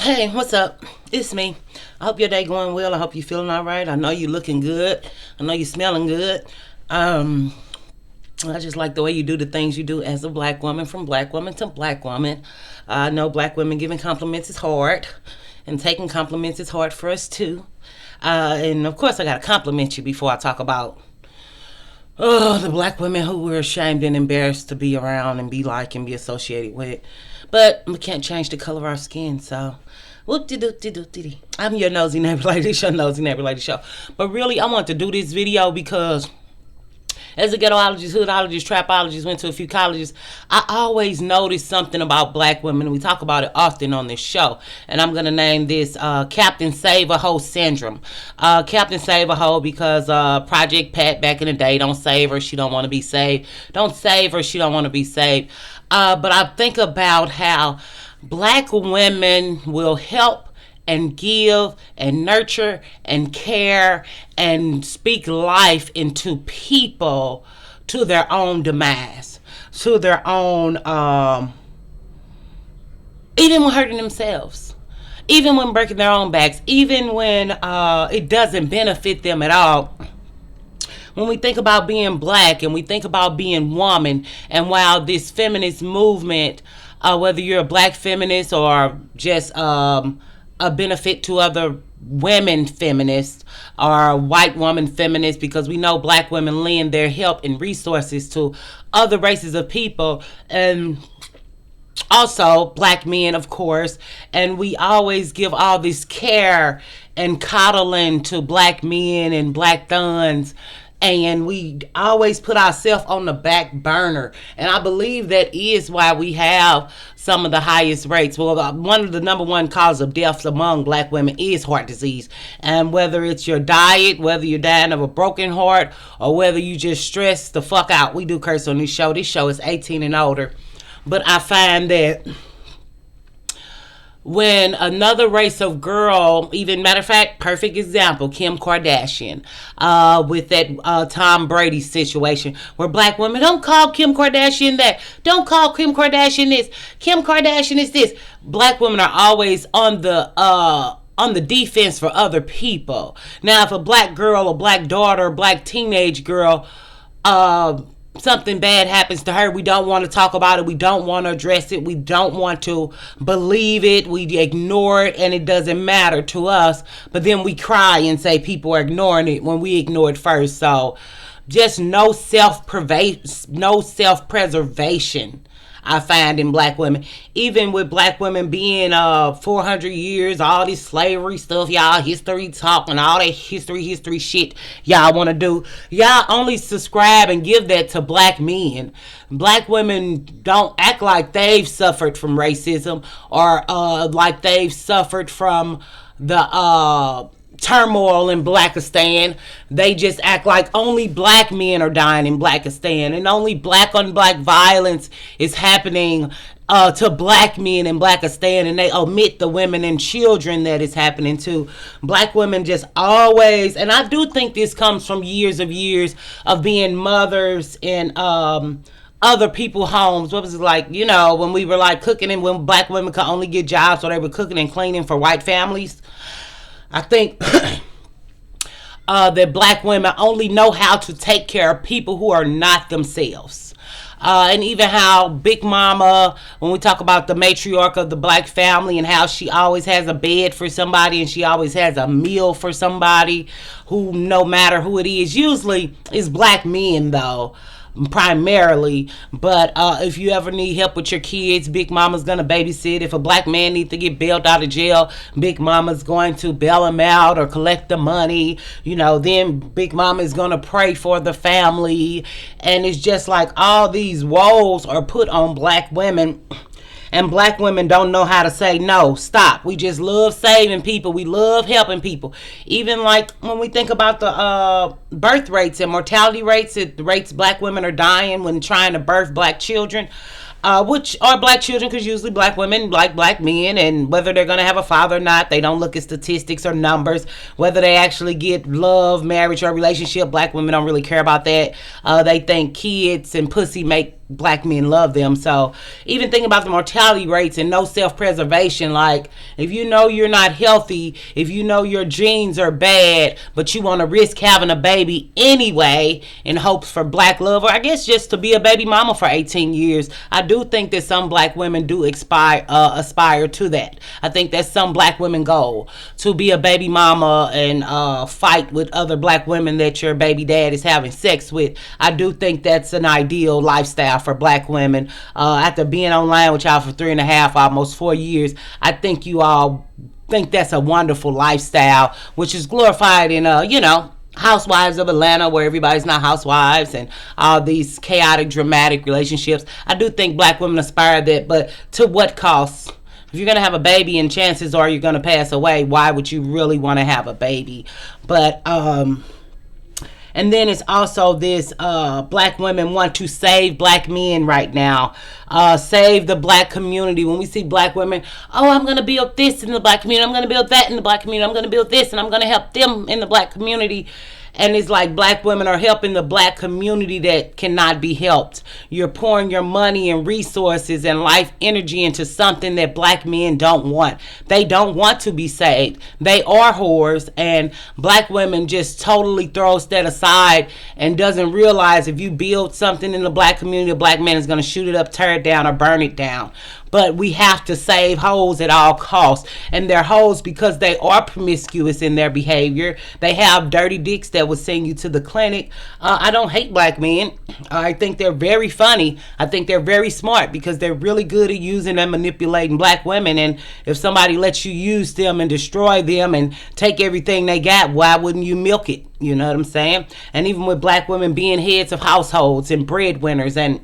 Hey, what's up? It's me. I hope your day going well. I hope you're feeling all right. I know you're looking good. I know you're smelling good. Um, I just like the way you do the things you do as a black woman, from black woman to black woman. I know black women giving compliments is hard, and taking compliments is hard for us too. And of course, I gotta compliment you before I talk about the black women who we're ashamed and embarrassed to be around and be like and be associated with. But we can't change the color of our skin, so whoop-de-doo-de-doo-de-dee. I'm your nosy neighbor lady, your nosy neighbor lady show. But really, I want to do this video because as a ghettoologist, hoodologist, trapologist, went to a few colleges, I always noticed something about black women. We talk about it often on this show. And I'm going to name this Captain Save-A-Ho syndrome. Captain Save-A-Ho because Project Pat back in the day, don't save her, she don't want to be saved. Don't save her, she don't want to be saved. But I think about how black women will help and give and nurture and care and speak life into people to their own demise, to their own, even when hurting themselves, even when breaking their own backs, even when it doesn't benefit them at all. When we think about being black and we think about being woman, and while this feminist movement, whether you're a black feminist or just a benefit to other women feminists or white woman feminists, because we know black women lend their help and resources to other races of people, and also black men, of course, and we always give all this care and coddling to black men and black thuns, and we always put ourselves on the back burner. And I believe that is why we have some of the highest rates. Well, one of the number one causes of deaths among black women is heart disease. And whether it's your diet, whether you're dying of a broken heart, or whether you just stress the fuck out. We do curse on this show. This show is 18 and older. But I find that when another race of girl, even matter of fact, perfect example, Kim Kardashian, with that Tom Brady situation, where black women, don't call Kim Kardashian that, don't call Kim Kardashian this, Kim Kardashian is this. Black women are always on the defense for other people. Now, if a black girl, a black daughter, a black teenage girl, something bad happens to her, we don't want to talk about it, we don't want to address it, we don't want to believe it, we ignore it, and it doesn't matter to us. But then we cry and say people are ignoring it when we ignored first. So just no self-preservation I find in black women. Even with black women being 400 years, all this slavery stuff, y'all, history talk and all that history shit y'all want to do. Y'all only subscribe and give that to black men. Black women don't act like they've suffered from racism or like they've suffered from the turmoil in Blackistan. They just act like only black men are dying in Blackistan, and only black on black violence is happening to black men in Blackistan, and they omit the women and children that is happening to. Black women just always, and I do think this comes from years of being mothers in other people's homes. What was it like, when we were like cooking, and when black women could only get jobs, so they were cooking and cleaning for white families. I think that black women only know how to take care of people who are not themselves. And even how Big Mama, when we talk about the matriarch of the black family, and how she always has a bed for somebody and she always has a meal for somebody, who, no matter who it is, usually is black men though, primarily. But if you ever need help with your kids, Big Mama's gonna babysit. If a black man needs to get bailed out of jail, Big Mama's going to bail him out or collect the money. Then Big Mama is gonna pray for the family. And it's just like all these woes are put on black women, and black women don't know how to say no, stop. We just love saving people. We love helping people. Even like when we think about the birth rates and mortality rates, the rates black women are dying when trying to birth black children, which are black children, because usually black women like black men, and whether they're going to have a father or not, they don't look at statistics or numbers. Whether they actually get love, marriage, or relationship, black women don't really care about that. They think kids and pussy make black men love them. So even thinking about the mortality rates and no self-preservation, like if you know you're not healthy, if you know your genes are bad, but you want to risk having a baby anyway in hopes for black love, or I guess just to be a baby mama for 18 years, I do think that some black women do aspire to that. I think that's some black women goal, to be a baby mama and fight with other black women that your baby dad is having sex with. I do think that's an ideal lifestyle for black women. After being online with y'all for 3.5, almost 4 years, I think you all think that's a wonderful lifestyle, which is glorified in Housewives of Atlanta, where everybody's not housewives, and all these chaotic, dramatic relationships. I do think black women aspire that, but to what cost? If you're going to have a baby and chances are you're going to pass away, why would you really want to have a baby? But and then it's also this black women want to save black men right now. Save the black community. When we see black women, oh, I'm going to build this in the black community. I'm going to build that in the black community. I'm going to build this and I'm going to help them in the black community. And it's like black women are helping the black community that cannot be helped. You're pouring your money and resources and life energy into something that black men don't want. They don't want to be saved. They are whores, and black women just totally throws that aside and doesn't realize if you build something in the black community, a black man is going to shoot it up, tear it down, or burn it down. But we have to save hoes at all costs. And they're hoes because they are promiscuous in their behavior. They have dirty dicks that will send you to the clinic. I don't hate black men. I think they're very funny. I think they're very smart because they're really good at using and manipulating black women. And if somebody lets you use them and destroy them and take everything they got, why wouldn't you milk it? You know what I'm saying? And even with black women being heads of households and breadwinners and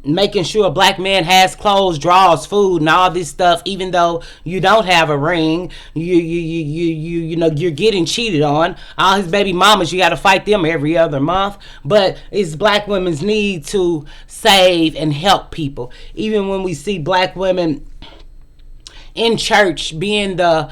making sure a black man has clothes, drawers, food, and all this stuff, even though you don't have a ring, you're getting cheated on. All his baby mamas, you got to fight them every other month. But it's black women's need to save and help people. Even when we see black women in church being the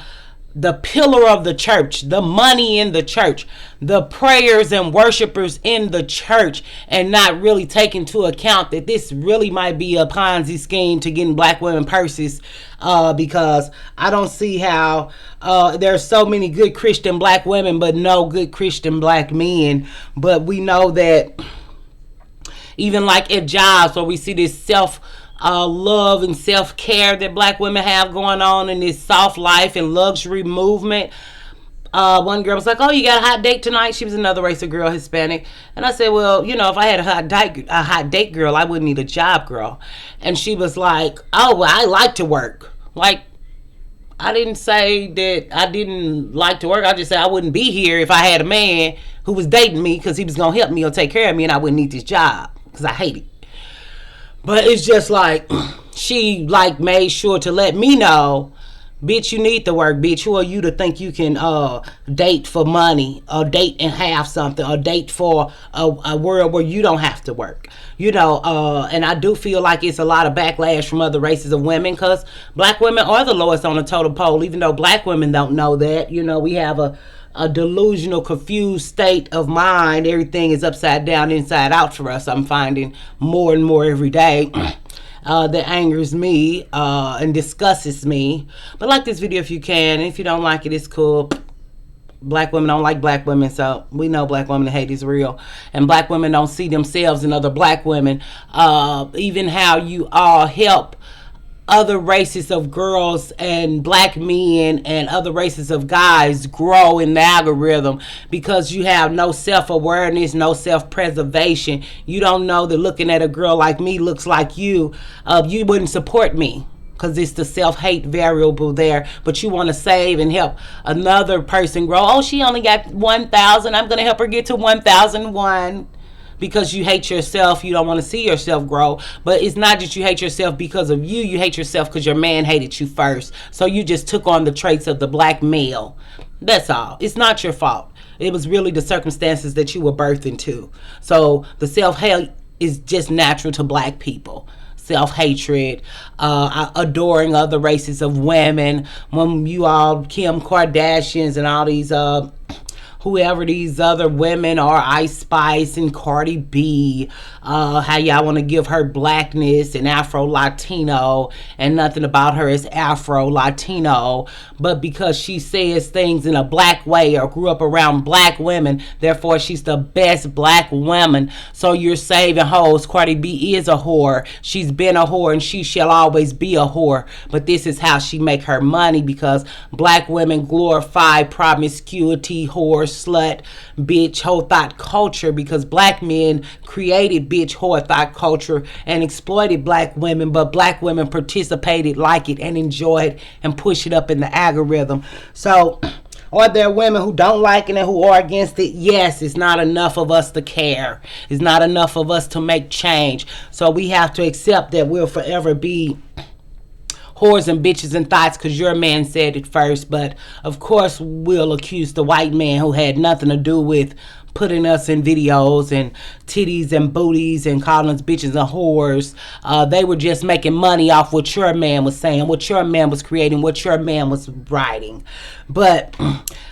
pillar of the church, the money in the church, the prayers and worshipers in the church, and not really taking into account that this really might be a Ponzi scheme to getting black women purses, because I don't see how there's so many good Christian black women but no good Christian black men. But we know that even like at jobs where we see this love and self-care that black women have going on in this soft life and luxury movement. One girl was like, oh, you got a hot date tonight? She was another race of girl, Hispanic. And I said, well, if I had a hot date girl, I wouldn't need a job girl. And she was like, oh, well, I like to work. Like, I didn't say that I didn't like to work. I just said I wouldn't be here if I had a man who was dating me because he was going to help me or take care of me, and I wouldn't need this job because I hate it. But it's just like, she made sure to let me know, bitch, you need to work, bitch. Who are you to think you can date for money, or date and have something, or date for a world where you don't have to work? And I do feel like it's a lot of backlash from other races of women, because black women are the lowest on the totem pole, even though black women don't know that. We have a delusional, confused state of mind. Everything is upside down, inside out for us. I'm finding more and more every day that angers me and disgusts me. But like this video if you can. If you don't like it, it's cool. Black women don't like black women, so we know black women hate is real. And black women don't see themselves in other black women. Even how you all help other races of girls and black men and other races of guys grow in the algorithm, because you have no self-awareness, no self-preservation. You don't know that looking at a girl like me looks like you wouldn't support me, because it's the self-hate variable there. But you want to save and help another person grow. Oh, she only got 1,000. I'm going to help her get to 1,001. Because you hate yourself, you don't want to see yourself grow. But it's not that you hate yourself because of you. You hate yourself because your man hated you first. So you just took on the traits of the black male. That's all. It's not your fault. It was really the circumstances that you were birthed into. So the self-hate is just natural to black people. Self-hatred, adoring other races of women. When you all, Kim Kardashians and all these whoever these other women are, Ice Spice and Cardi B, how y'all want to give her blackness and Afro-Latino, and nothing about her is Afro-Latino, but because she says things in a black way or grew up around black women, therefore she's the best black woman. So you're saving hoes. Cardi B is a whore. She's been a whore and she shall always be a whore. But this is how she make her money, because black women glorify promiscuity, whore, slut, bitch, hoe thought culture, because black men created bitch, whore thought culture and exploited black women, but black women participated, like it, and enjoy it and push it up in the algorithm. So are there women who don't like it and who are against it? Yes, it's not enough of us to care. It's not enough of us to make change. So we have to accept that we'll forever be whores and bitches and thoughts because your man said it first. But of course we'll accuse the white man who had nothing to do with putting us in videos and titties and booties and calling us bitches and whores. They were just making money off what your man was saying, what your man was creating, what your man was writing. But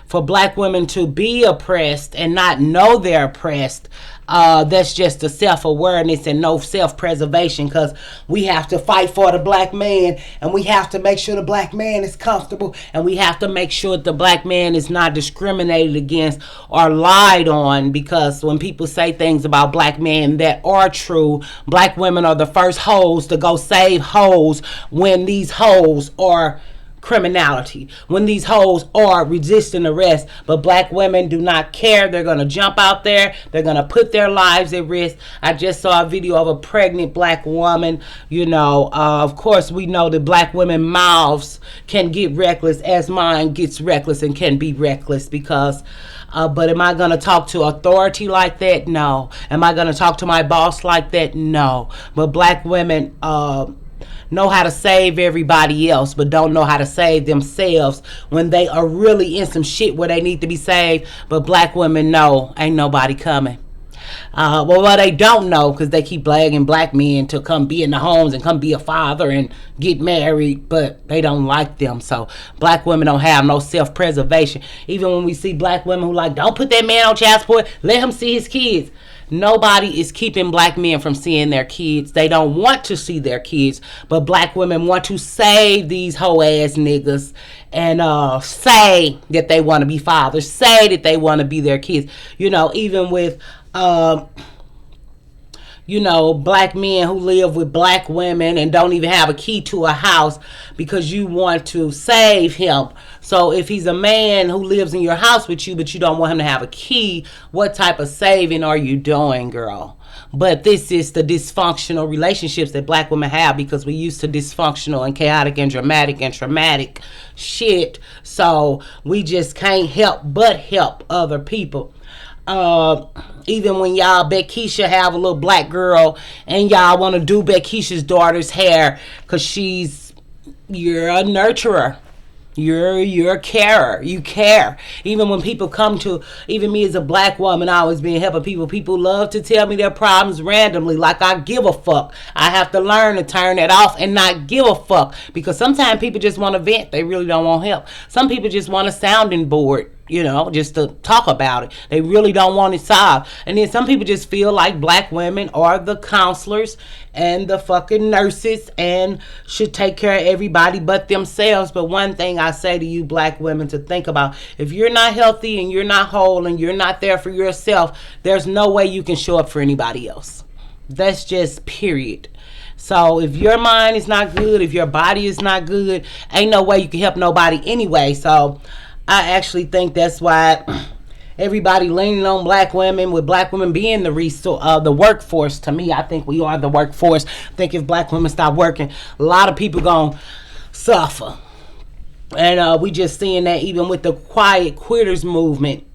for black women to be oppressed and not know they're oppressed, that's just a self-awareness and no self-preservation, because we have to fight for the black man, and we have to make sure the black man is comfortable, and we have to make sure the black man is not discriminated against or lied on, because when people say things about black men that are true, black women are the first hoes to go save hoes when these hoes are criminality, when these hoes are resisting arrest. But black women do not care. They're going to jump out there. They're going to put their lives at risk. I just saw a video of a pregnant black woman. Of course we know that black women mouths can get reckless, as mine gets reckless and can be reckless, because but am I going to talk to authority like that? No. Am I going to talk to my boss like that? No. But black women know how to save everybody else, but don't know how to save themselves when they are really in some shit where they need to be saved. But black women know ain't nobody coming. Well, they don't know because they keep begging black men to come be in the homes and come be a father and get married, but they don't like them. So black women don't have no self-preservation. Even when we see black women who like, don't put that man on child support, let him see his kids. Nobody is keeping black men from seeing their kids. They don't want to see their kids, but black women want to save these hoe ass niggas and say that they want to be fathers, say that they want to be their kids. Even with black men who live with black women and don't even have a key to a house because you want to save him. So if he's a man who lives in your house with you, but you don't want him to have a key, what type of saving are you doing, girl? But this is the dysfunctional relationships that black women have, because we used to dysfunctional and chaotic and dramatic and traumatic shit. So we just can't help but help other people. Even when y'all Beckisha have a little black girl and y'all want to do Beckisha's daughter's hair because you're a nurturer. You're a carer. You care. Even when people come to, even me as a black woman, I always been helping people love to tell me their problems randomly, like I give a fuck. I have to learn to turn that off and not give a fuck, because sometimes people just want to vent. They really don't want help. Some people just want a sounding board, just to talk about it. They really don't want it solved. And then some people just feel like black women are the counselors and the fucking nurses and should take care of everybody but themselves. But one thing I say to you black women to think about, if you're not healthy and you're not whole and you're not there for yourself, there's no way you can show up for anybody else. That's just period. So if your mind is not good, if your body is not good, ain't no way you can help nobody anyway. So I actually think that's why everybody leaning on black women, with black women being the workforce. To me, I think we are the workforce. I think if black women stop working, a lot of people gonna suffer. And we just seeing that even with the quiet quitters movement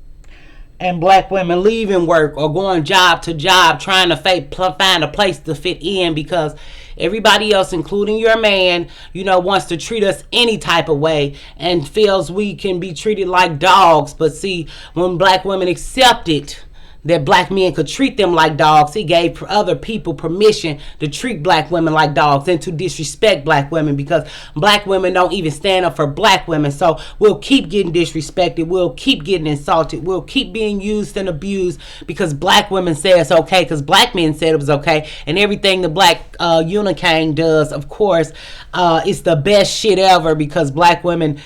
and black women leaving work or going job to job trying to find a place to fit in, because everybody else, including your man, wants to treat us any type of way and feels we can be treated like dogs. But see, when black women accept it, that black men could treat them like dogs, he gave other people permission to treat black women like dogs and to disrespect black women, because black women don't even stand up for black women. So we'll keep getting disrespected, we'll keep getting insulted, we'll keep being used and abused because black women say it's okay, because black men said it was okay. And everything the black unicane does, of course, it's the best shit ever, because black women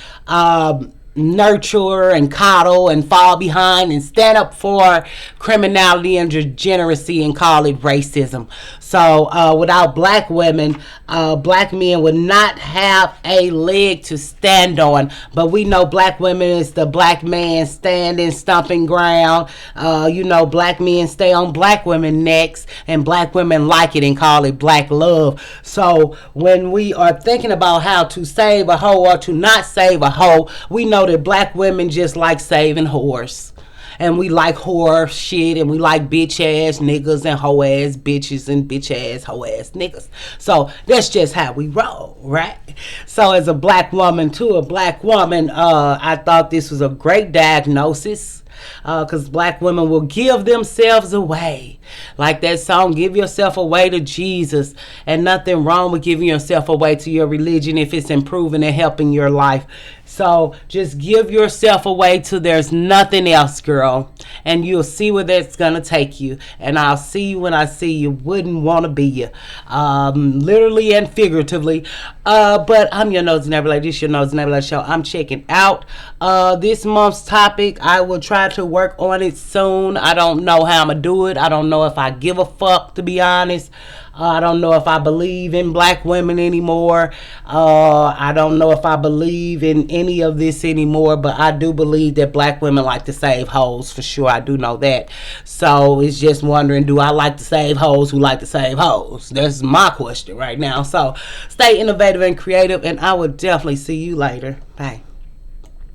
nurture and coddle and fall behind and stand up for criminality and degeneracy and call it racism. So without black women, black men would not have a leg to stand on. But we know black women is the black man standing, stomping ground. Black men stay on black women necks, and black women like it and call it black love. So when we are thinking about how to save a hoe or to not save a hoe, we know that black women just like saving whores. And we like whore shit, and we like bitch ass niggas and hoe ass bitches and bitch ass hoe ass niggas. So that's just how we roll, right? So as a black woman to a black woman, I thought this was a great diagnosis. Because black women will give themselves away. Like that song, give yourself away to Jesus. And nothing wrong with giving yourself away to your religion if it's improving and helping your life. So just give yourself away to there's nothing else, girl. And you'll see where that's going to take you. And I'll see you when I see you. Wouldn't want to be you. Literally and figuratively. But I'm your Nosy Nebula. This is your Nosy Nebula show. I'm checking out this month's topic. I will try to work on it soon. I don't know how I'm going to do it. I don't know if I give a fuck, to be honest. I don't know if I believe in black women anymore. I don't know if I believe in any of this anymore, but I do believe that black women like to save hoes, for sure. I do know that. So it's just wondering, do I like to save hoes who like to save hoes? That's my question right now. So stay innovative and creative, and I will definitely see you later. Bye.